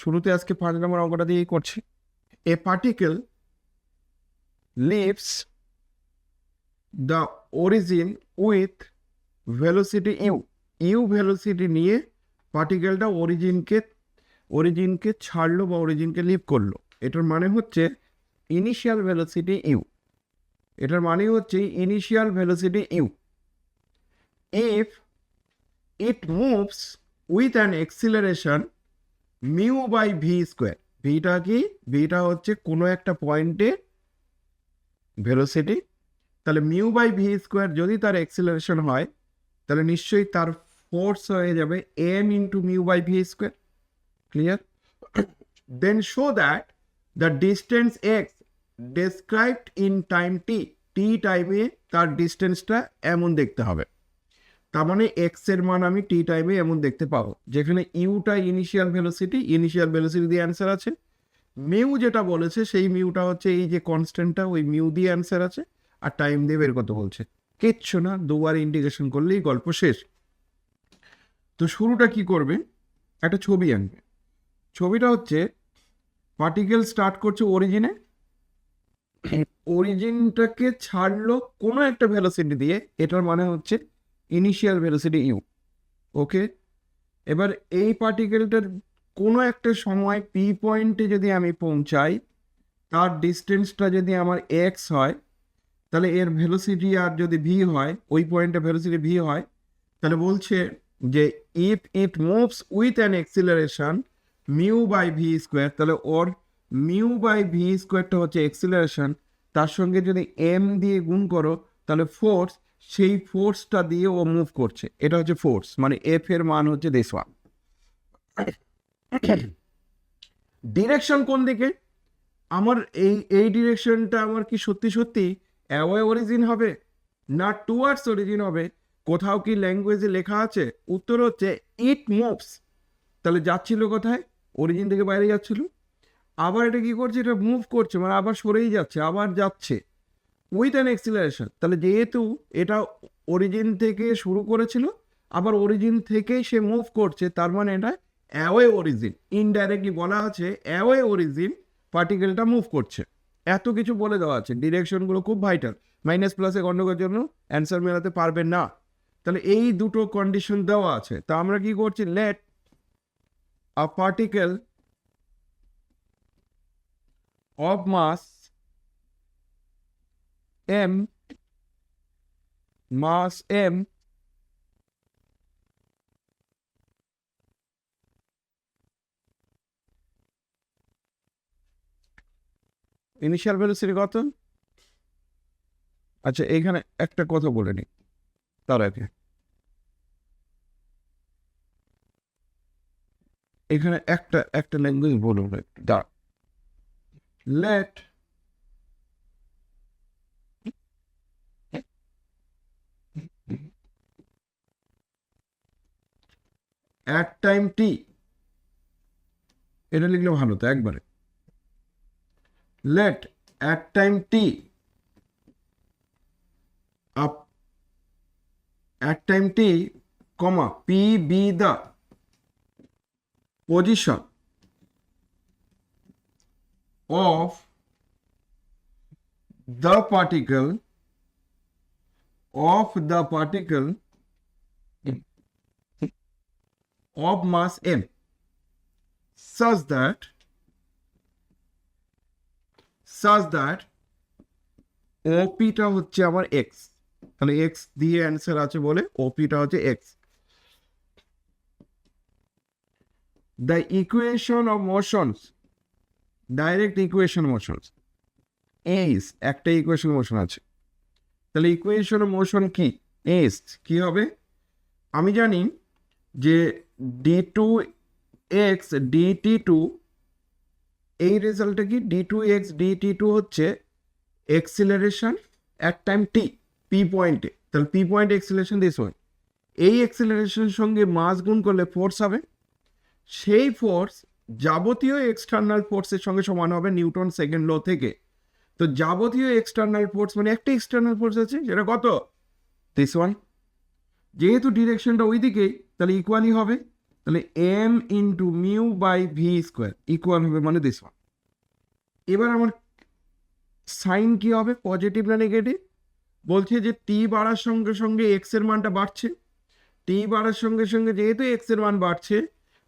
শুরুতে আজকে 5 নম্বর অঙ্কটা দিয়েই করছি। A particle leaves the origin with velocity u velocity নিয়ে পার্টিকেলটা অরিজিনকে ছাড়লো বা অরিজিনকে লিভ করলো। এটার মানে হচ্ছে ইনিশিয়াল ভেলোসিটি ইউ। এটার মানে হচ্ছে initial velocity u. If it moves with an acceleration mu by v square. ভিটা কি? ভিটা হচ্ছে কোনো একটা পয়েন্টে ভেলোসিটি। তাহলে মিউ বাই ভি স্কোয়ার যদি তার এক্সিলারেশন হয় তাহলে নিশ্চয়ই তার ফোর্স হয়ে যাবে m into mu by v square. Clear? Then show that the distance x described in time t টাইমে তার ডিস্টেন্সটা এমন দেখতে হবে। তার মানে এক্স এর মান আমি টি টাইমে এমন দেখতে পাবো, যেখানে ইউটা ইনিশিয়াল ভেলোসিটি দিয়ে অ্যান্সার আছে। মিউ যেটা বলেছে সেই মিউটা হচ্ছে এই যে কনস্ট্যান্টটা, ওই মিউ দিয়ে অ্যান্সার আছে। আর টাইম দিয়ে বের করতে বলছে, কিচ্ছু না, দুবার ইন্টিগ্রেশন করলেই গল্প শেষ। তো শুরুটা কি করবে? একটা ছবি আনবে। ছবিটা হচ্ছে পার্টিকেল স্টার্ট করছে অরিজিনে, অরিজিনটাকে ছাড়লো কোনো একটা ভেলোসিটি দিয়ে, এটার মানে হচ্ছে ইনিশিয়াল ভেলোসিটি ইউ। ওকে, এবার এই পার্টিকেলটার কোনো একটা সময় পি পয়েন্টে যদি আমি পৌঁছাই, তার ডিস্টেন্সটা যদি আমার এক্স হয়, তাহলে এর ভেলোসিটি আর যদি ভি হয়, ওই পয়েন্টে ভেলোসিটি ভি হয়, তাহলে বলছে যে if it moves with an acceleration mu by v square, তাহলে ওর মিউ বাই ভি স্কোয়ারটা হচ্ছে এক্সিলারেশন, তার সঙ্গে যদি এম দিয়ে গুণ করো তাহলে ফোর্স, সেই ফোর্সটা দিয়ে ও মুভ করছে, এটা হচ্ছে ফোর্স, মানে এফ এর মান হচ্ছে দিস ওয়ান। ডিরেকশন কোন দিকে? আমার এই ডিরেকশনটা আমার কি সত্যি সত্যি অ্যাওয়ে অরিজিন হবে না টুয়ার্ডস অরিজিন হবে? কোথাও কি ল্যাঙ্গুয়েজে লেখা আছে? উত্তর হচ্ছে ইট মুভস। তাহলে যাচ্ছিল কোথায়? অরিজিন থেকে বাইরে যাচ্ছিল। আবার এটা কি করছে? এটা মুভ করছে, মানে আবার সরেই যাচ্ছে, আবার যাচ্ছে উইথ অ্যান এক্সিলারেশন। তাহলে যেহেতু এটা অরিজিন থেকে শুরু করেছিল, আবার অরিজিন থেকেই সে মুভ করছে, তার মানে এটা অ্যাওয়ে অরিজিন। ইনডাইরেক্টলি বলা আছে অ্যাওয়ে অরিজিন পার্টিকেলটা মুভ করছে। এত কিছু বলে দেওয়া আছে, ডিরেকশনগুলো খুব ভাইটাল। মাইনাস প্লাসে গন্ডগোলের জন্য অ্যান্সার মেলাতে পারবেন না। তাহলে এই দুটো কন্ডিশন দেওয়া আছে। তা আমরা কি করছি? Let a particle of mass m initial velocity কত? আচ্ছা, এইখানে একটা কথা বলে নি তার আগে। এখানে একটা ল্যাঙ্গুয়েজ বলুন দা। লেট অ্যাট টাইম টি, এটা লিখলে ভালো তো একবারে। Let at time t up at time t, comma, p be the position of the particle of mass m such that OP টা হচ্ছে আমার x। তাহলে x দিয়ে অ্যান্সার আছে বলে OP টা হচ্ছে x। The equation of motions, direct equation motions is একটা ইকুয়েশন মোশন আছে। তাহলে ইকুয়েশন অফ মোশন কি? এস কি হবে? আমি জানি যে d2x dt2, এই রেজাল্টটা কি? d2x dt2 হচ্ছে acceleration at time T, P পয়েন্টে। তাহলে P point acceleration this one. এই এক্সিলারেশনের সঙ্গে মাস গুণ করলে ফোর্স হবে। সেই ফোর্স যাবতীয় এক্সটার্নাল ফোর্সের সঙ্গে সমান হবে নিউটন সেকেন্ড ল থেকে। তো যাবতীয় এক্সটার্নাল ফোর্স মানে একটা এক্সটার্নাল ফোর্স আছে, সেটা কত? This one. যেহেতু ডিরেকশনটা ওই দিকেই, তাহলে ইকুয়ালি হবে। তাহলে m into mu by v square equal হবে মানে দিস ওয়ান। এবার আমার সাইন কি হবে, পজিটিভ না নেগেটিভ? বলছে যে টি বাড়ার সঙ্গে সঙ্গে এক্স এর মানটা বাড়ছে, টি বাড়ার সঙ্গে সঙ্গে যেহেতু এক্স এর মান বাড়ছে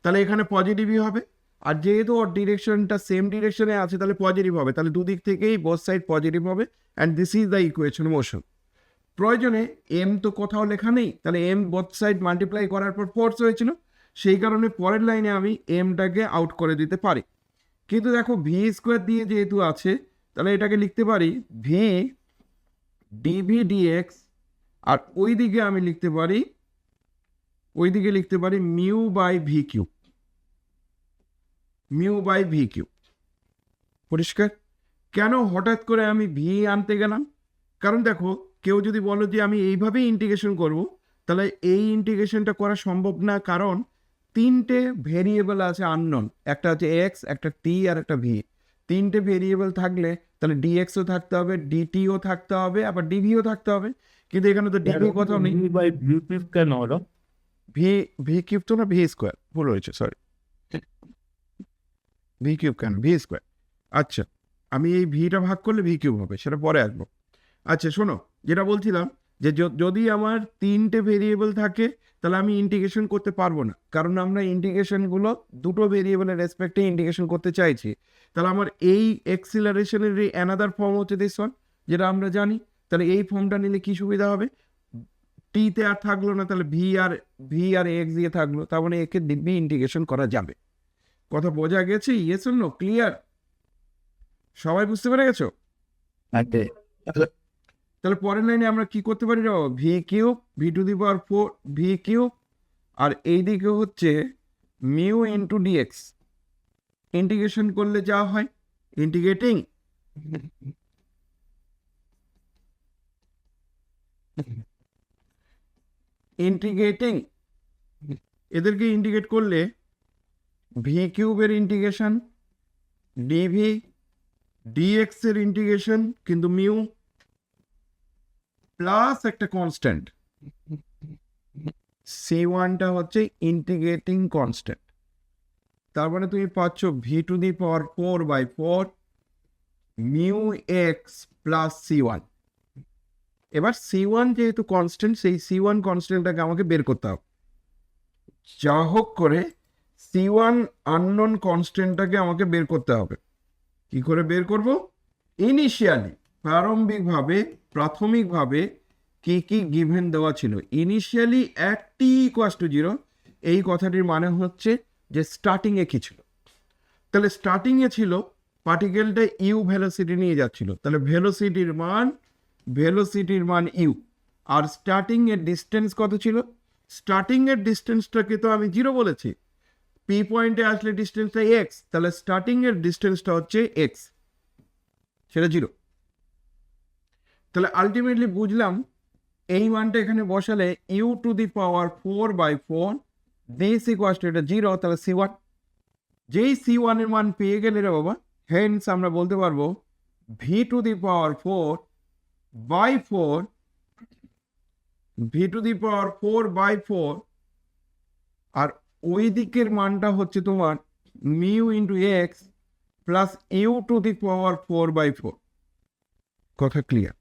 তাহলে এখানে পজিটিভই হবে, আর যেহেতু ওর ডিরেকশনটা সেম ডিরেকশনে আছে তাহলে পজিটিভ হবে, তাহলে দুদিক থেকেই বোথ সাইড পজিটিভ হবে, and this is the equation motion. প্রয়োজনে এম তো কোথাও লেখা নেই, তাহলে এম বোথ সাইড মাল্টিপ্লাই করার পর ফোর্স হয়েছিল, সেই কারণে পরের লাইনে আমি এমটাকে আউট করে দিতে পারি। কিন্তু দেখো ভি স্কোয়ার দিয়ে যেহেতু আছে তাহলে এটাকে লিখতে পারি ভি ডিভি ডিএক্স, আর ওইদিকে আমি লিখতে পারি mu by v cube, mu by v cube. পরিষ্কার? কেন হঠাৎ করে আমি ভি আনতে গেলাম? কারণ দেখো কেউ যদি বলো যে আমি এইভাবেই ইন্টিগ্রেশন করব, তাহলে এই ইন্টিগ্রেশনটা করা সম্ভব না, কারণ তিনটে ভেরিয়েবল আছে আননোন, একটা হচ্ছে এক্স, একটা টি আর একটা ভি। তিনটে ভেরিয়েবল থাকলে তাহলে ডিএক্সও থাকতে হবে, ডিটিও থাকতে হবে, আবার ডিভিও থাকতে হবে, কিন্তু এখানে তো ডিভি কোথাও নেই। বাই ভি কিউব কেন হলো? ভি কিউব তো না, ভি স্কোয়ার ভুল হয়েছে, সরি। ভি কিউব কেন, ভি স্কোয়ার। আচ্ছা, আমি এই ভিটা ভাগ করলে ভি কিউব হবে, সেটা পরে আসবো। আচ্ছা শোনো, যেটা বলছিলাম যে যদি আমার তিনটে ভেরিয়েবল থাকে তাহলে আমি ইন্টিগ্রেশন করতে পারবো না, কারণ আমরা ইন্টিগ্রেশনগুলো দুটো ভেরিয়েবলের রেসপেক্টে ইন্টিগ্রেশন করতে চাইছি। তাহলে আমার এই এক্সিলারেশনের এই অ্যানাদার ফর্ম হচ্ছে দিস ওয়ান, যেটা আমরা জানি। তাহলে এই ফর্মটা নিলে কি সুবিধা হবে, টিতে আর থাকলো না, তাহলে ভি আর এক্স দিয়ে থাকলো, তার মানে একে দিব্যি ইন্টিগ্রেশন করা যাবে। কথা বোঝা গেছে? Yes or no? ক্লিয়ার? সবাই বুঝতে পেরে গেছো? তাহলে পরের লাইনে আমরা কি করতে পারি, v cube v to the power 4 v cube, আর এই দিকে হচ্ছে মিউ ইন্টু ডিএক্স। ইন্টিগ্রেশন করলে যা হয়, ইন্টিগ্রেটিং এদেরকে ইন্টিগ্রেট করলে ভি কিউবের ইন্টিগ্রেশন, ডিভি ডিএক্স এর ইন্টিগ্রেশন, কিন্তু মিউ প্লাস একটা কনস্ট্যান্ট C1টা হচ্ছে ইন্টিগ্রেটিং কনস্ট্যান্ট। তার মানে তুমি পাচ্ছ V to the power 4/4 mu x plus C1। এবার C1 যেহেতু কনস্ট্যান্ট, সেই C1 কনস্ট্যান্টটাকে আমাকে বের করতে হবে। যা হোক করে C1 আননোন কনস্ট্যান্টটাকে আমাকে বের করতে হবে। কি করে বের করব? ইনিশিয়ালি প্রাথমিকভাবে কি কি গিভেন দেওয়া ছিল। Initially at t equals to 0, এই কথাটির মানে হচ্ছে যে স্টার্টিংয়ে কি ছিল। তাহলে স্টার্টিংয়ে ছিল পার্টিকেলটা ইউ ভেলোসিটি নিয়ে যাচ্ছিল, তাহলে ভেলোসিটির মান ইউ। আর স্টার্টিং এর ডিস্টেন্স কত ছিল? স্টার্টিং এর ডিস্টেন্সটাকে তো আমি 0 বলেছি, পি পয়েন্টে আসলে ডিস্টেন্সটা এক্স, তাহলে স্টার্টিং এর ডিস্টেন্সটা হচ্ছে এক্স, সেটা 0। তাহলে আলটিমেটলি বুঝলাম এই মানটা এখানে বসালে u to the power 4/4 this equals to এটা 0, তাহলে C1। যেই C1 এর মান পেয়ে গেলে রে বাবা, হেন্স আমরা বলতে পারবো ভি টু দি পাওয়ার 4/4 আর ওই দিকের মানটা হচ্ছে তোমার mu into x plus u to the power 4/4। কথা ক্লিয়ার?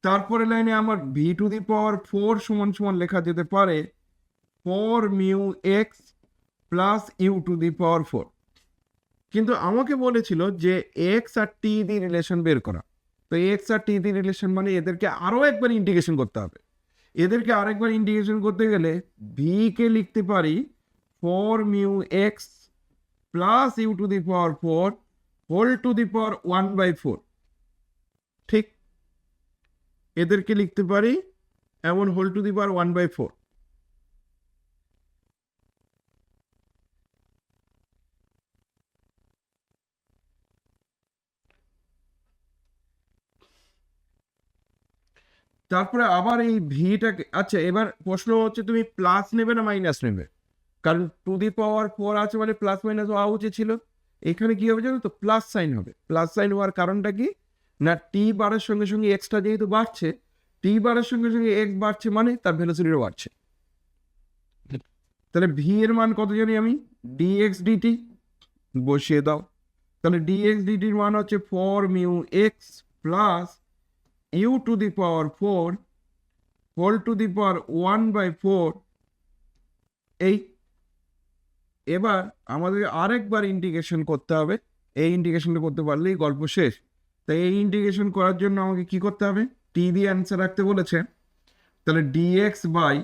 তারপরে লাইনে আমার ভি টু দি পাওয়ার 4 সমান সমান লেখা যেতে পারে 4 mu x plus u to the power 4। কিন্তু আমাকে বলেছিল যে এক্স আর টি দি রিলেশন বের করা, তো এক্স আর টি দি রিলেশন মানে এদেরকে আরও একবার ইন্টিগ্রেশন করতে হবে। এদেরকে আরেকবার ইন্টিগ্রেশন করতে গেলে ভি কে লিখতে পারি 4 mu x plus u to the power 4 whole to the power 1/4। ঠিক, এদেরকে লিখতে পারি এমন হোল টু দি পাওয়ার 1/4। তারপরে আবার এই ভিটাকে, আচ্ছা এবার প্রশ্ন হচ্ছে তুমি প্লাস নেবে না মাইনাস নেবে, কারণ টু দি পাওয়ার 4 আছে মানে প্লাস মাইনাস হওয়া উচিত ছিল। এখানে কি হবে জানো তো, প্লাস সাইন হবে। প্লাস সাইন হওয়ার কারণটা কি না, টি বাড়ার সঙ্গে সঙ্গে এক্সটা যেহেতু বাড়ছে, টি বাড়ার সঙ্গে সঙ্গে এক্স বাড়ছে মানে তার ভেলোসিটিও বাড়ছে। তাহলে ভি এর মান কত জানি আমি, ডিএক্স ডিটি বসিয়ে দাও। তাহলে ডিএক্স ডিটির মান হচ্ছে 4 mu x plus u to the power 4 whole to the power 1/4। এই এবার আমাদের আরেকবার ইন্টিগ্রেশন করতে হবে। এই ইন্টিগ্রেশনটা করতে পারলেই গল্প শেষ। তাই এই ইন্টিগ্রেশন করার জন্য আমাকে কি করতে হবে, টি দিয়ে অ্যান্সার রাখতে বলেছে। তাহলে ডিএক্স বাই,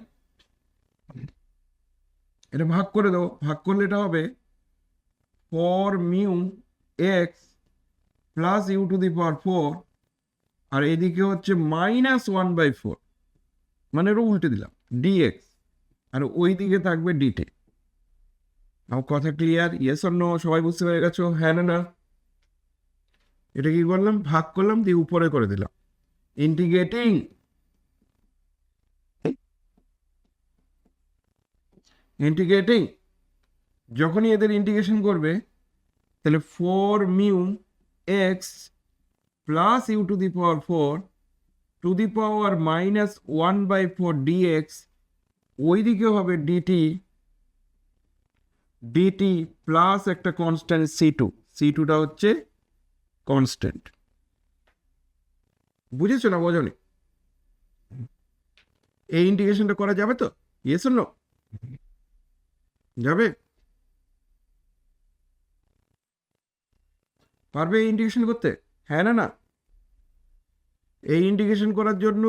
এটা ভাগ করে দেবো, ভাগ করলে এটা হবে 4 mu x plus u to the power 4, আর এদিকে হচ্ছে -1/4, মানে এটা উল্টে দিলাম ডিএক্স, আর ওই দিকে থাকবে ডিটে। আমার কথা ক্লিয়ার? Yes or no? সবাই বুঝতে পেরে গেছো? হ্যাঁ না না? এটা কি করলাম, ভাগ করলাম, দিয়ে উপরে করে দিলাম। ইন্টিগ্রেটিং যখনই এদের ইন্টিগ্রেশন করবে, তাহলে 4 mu x plus u to the power 4 to the power -1/4 dx, ওই দিকে হবে ডিটি প্লাস একটা কনস্ট্যান্ট সি টুটা হচ্ছে কনস্ট্যান্ট। বুঝেছো না বোঝনি? এই ইন্টিগ্রেশনটা করা যাবে তো? Yes or no? যাবে? পারবে এই ইন্টিগ্রেশন করতে? হ্যাঁ না না? এই ইন্টিগ্রেশন করার জন্য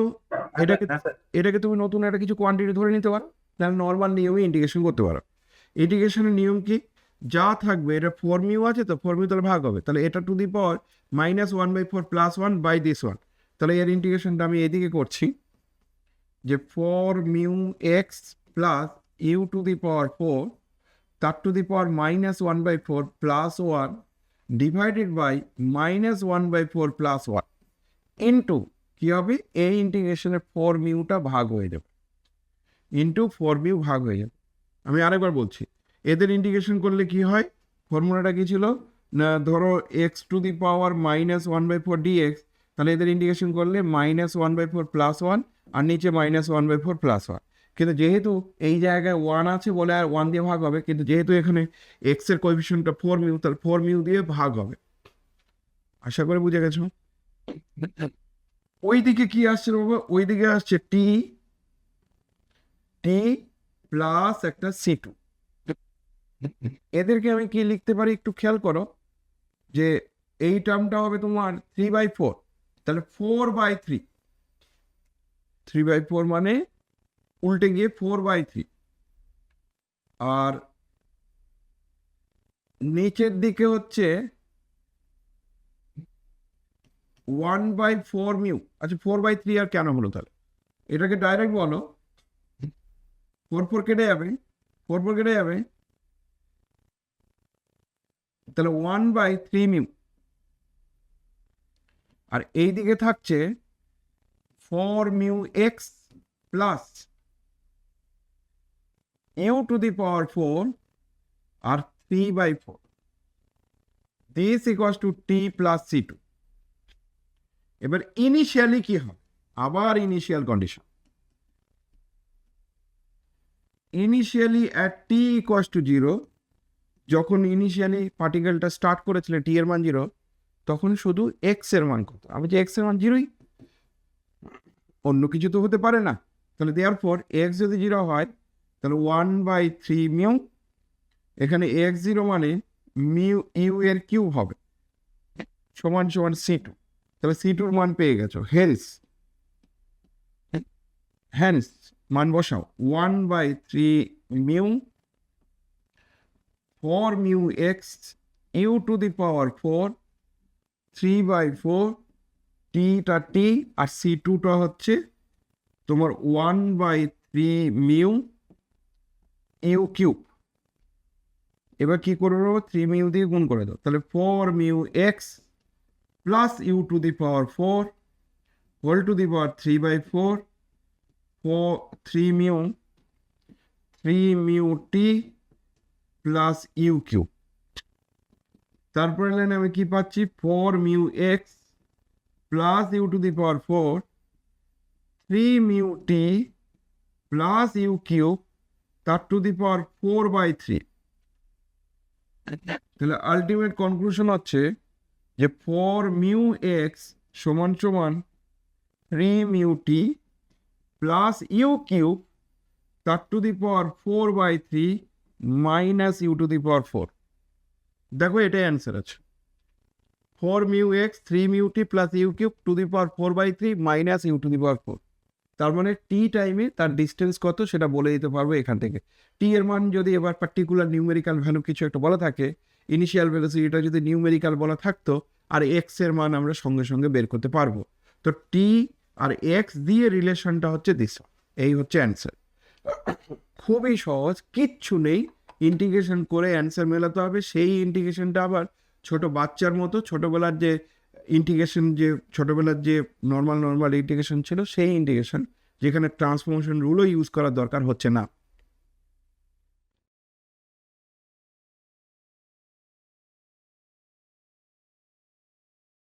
এটাকে তুমি নতুন একটা কিছু কোয়ান্টিটি ধরে নিতে পারো, তাহলে নর্মাল নিয়মে ইন্টিগ্রেশন করতে পারো। ইন্টিগ্রেশনের নিয়ম কি, যা থাকবে, এটা 4 মিউ আছে তো 4 মিউ তাহলে ভাগ হবে, তাহলে এটা to the power -1/4 +1 by this one. তাহলে এর ইন্টিগ্রেশনটা আমি এদিকে করছি, যে 4 mu x plus u to the power 4 তার to the power -1/4 +1 divided by -1/4 +1 into কী হবে, এই ইন্টিগ্রেশনের 4 মিউটা ভাগ হয়ে যাবে, ইন্টু 4 মিউ ভাগ হয়ে যাবে। আমি আরেকবার বলছি, এদের ইন্টিগ্রেশন করলে কি হয়, ফর্মুলাটা কি ছিল না, ধরো x to the power -1/4 dx, তাহলে এদের ইন্টিগ্রেশন করলে -1/4 +1 আর নিচে -1/4 +1। কিন্তু যেহেতু এই জায়গায় 1 আছে বলে আর 1 দিয়ে ভাগ হবে, কিন্তু যেহেতু এখানে এক্স এর কোএফিসিয়েন্টটা 4 মিউ, তাহলে 4 মিউ দিয়ে ভাগ হবে। আশা করে বুঝে গেছো? ওই দিকে কি আসছে বাবা, ওই দিকে আসছে টি প্লাস একটা সি2। এদেরকে আমি কি লিখতে পারি একটু খেয়াল করো, যে এই টার্মটা হবে তোমার 3/4, তাহলে 4/3, 3/4 মানে উল্টে গিয়ে 4/3, আর নিচের দিকে হচ্ছে 1/4 মিউ। আচ্ছা 4/3 আর কেন হলো তাহলে, এটাকে ডাইরেক্ট বলো, 4 কেটে যাবে, 4 কেটে যাবে, তাহলে 1/3 মিউ, আর এই দিকে থাকছে 4 mu x plus u to the power 4 আর 3/4, this equals to t plus সি2। এবার ইনিশিয়ালি কি হবে, আবার initial condition, initially at t equals to 0, যখন ইনিশিয়ালি পার্টিকেলটা স্টার্ট করেছিল টি এর মান 0, তখন শুধু এক্স এর মান কত, আমি যে এক্স এর মান 0ই, অন্য কিছু তো হতে পারে না। তাহলে দেয়ারফর এক্স যদি 0 হয়, তাহলে 1/3 মিউ, এখানে x0 মানে মিউ ইউ এর কিউব হবে, সমান সমান সি2। তাহলে সি2র মান পেয়ে গেছো, হ্যান্স মান বসাও, 1/3 mu 4 mu x u to the power 4 3/4 টিটা টি, আর সি2টা হচ্ছে তোমার 1/3 মিউ ইউ কিউব। এবার কি করে দেবো, 3 মিউ দিয়ে গুণ করে দাও, তাহলে 4 mu x plus u to the power 4 whole to the power 3/4 3 mu t plus u cube. তারপরে লাইনে আমি কি পাচ্ছি, 4 mu x plus u to the power 4 3 mu t plus u cube তার টু দি পাওয়ার 4/3। তাহলে ultimate conclusion হচ্ছে যে for mu x সমান সমান 3 mu t plus u cube তার to the power 4/3 minus u to the power 4। দেখো এটাই answer আছে, 4 mu x 3 mu t plus u cube to the power 4/3 minus u to the power 4। তার মানে টি টাইমে তার ডিস্টেন্স কত সেটা বলে দিতে পারবো এখান থেকে। টি এর মান যদি এবার পার্টিকুলার নিউমেরিক্যাল ভ্যালু কিছু একটা বলা থাকে, ইনিশিয়াল ভেলোসিটিটা যদি নিউমেরিক্যাল বলা থাকতো, আর এক্স এর মান আমরা সঙ্গে সঙ্গে বের করতে পারবো। তো টি আর এক্স দিয়ে রিলেশনটা হচ্ছে দিস, এই হচ্ছে অ্যান্সার। খুবই সহজ, কিচ্ছু নেই, ইন্টিগ্রেশন করে অ্যান্সার মেলাতে হবে। সেই ইন্টিগ্রেশনটা আবার ছোট বাচ্চার মতো, ছোটবেলার যে ইন্টিগ্রেশন, যে ছোটবেলার যে নর্মাল ইন্টিগ্রেশন ছিল সেই ইন্টিগ্রেশন, যেখানে ট্রান্সফরমেশন রুলও ইউজ করার দরকার হচ্ছে না।